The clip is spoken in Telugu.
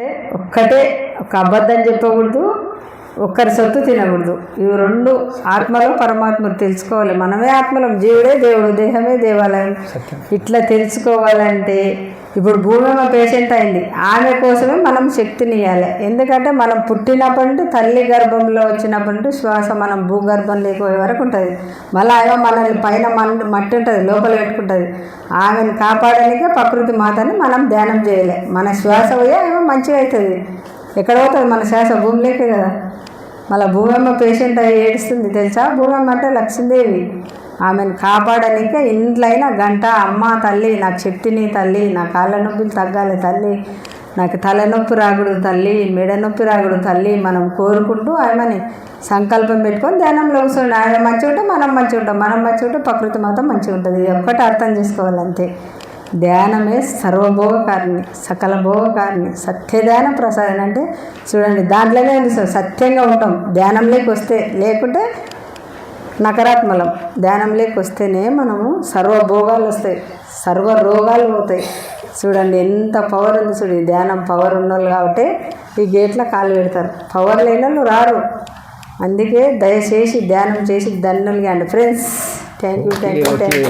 అంటే ఒక్కటే ఒక అబద్ధం చెప్పకూడదు, ఒక్కరి సొత్తు తినకూడదు. ఇవి రెండు ఆత్మలో పరమాత్మను తెలుసుకోవాలి. మనమే ఆత్మలం, జీవుడే దేవుడు, దేహమే దేవాలయం. ఇట్లా తెలుసుకోవాలంటే ఇప్పుడు భూమి పేషెంట్ అయింది, ఆమె కోసమే మనం శక్తిని ఇవ్వాలి. ఎందుకంటే మనం పుట్టినప్పటి నుండి తల్లి గర్భంలో వచ్చినప్పటి నుండి శ్వాస మనం భూగర్భం లేకపోయే వరకు ఉంటుంది. మళ్ళీ ఆమె మనల్ని పైన మట్టి ఉంటుంది, లోపల పెట్టుకుంటుంది. ఆమెను కాపాడడానికే ప్రకృతి మాతని మనం ధ్యానం చేయలే. మన శ్వాస పోయి ఆమె మంచిగా అవుతుంది. ఎక్కడ పోతుంది మన శ్వాస? భూమిలోకే కదా. మళ్ళీ భూమమ్మ పేషెంట్ అయ్యి ఏడుస్తుంది తెలుసా. భూమమ్మ అంటే లక్ష్మీదేవి. ఆమెను కాపాడనిక ఇంట్లైనా గంట అమ్మ తల్లి నాకు శక్తిని తల్లి, నా కాళ్ళ నొప్పులు తగ్గాలి తల్లి, నాకు తలనొప్పి రాకూడదు తల్లి, మెడ నొప్పి రాకూడదు తల్లి, మనం కోరుకుంటూ ఆమెని సంకల్పం పెట్టుకొని ధ్యానంలో కూర్చోండి. ఆమె మంచిగా ఉంటే మనం మంచిగా ఉంటాం, మనం మంచిగా ఉంటే ప్రకృతి మాత్రం మంచిగా ఉంటుంది. ఇది ఒక్కటి అర్థం చేసుకోవాలంతే. ధ్యానమే సర్వభోగకారిణి, సకల భోగకారిణి, సత్యధ్యాన ప్రసాదం. అంటే చూడండి, దాంట్లోనే సత్యంగా ఉంటాం ధ్యానంలోకి వస్తే. లేకుంటే నకరాత్మలం. ధ్యానంలోకి వస్తేనే మనము సర్వభోగాలు వస్తాయి, సర్వ రోగాలు పోతాయి. చూడండి ఎంత పవర్ ఉంది. చూడండి, ధ్యానం పవర్ ఉన్నోళ్ళు కాబట్టి ఈ గేట్లో కాలు పెడతారు. పవర్ లేని వాళ్ళు రారు. అందుకే దయచేసి ధ్యానం చేసి ధన్యులుగా అండి ఫ్రెండ్స్. Thank you.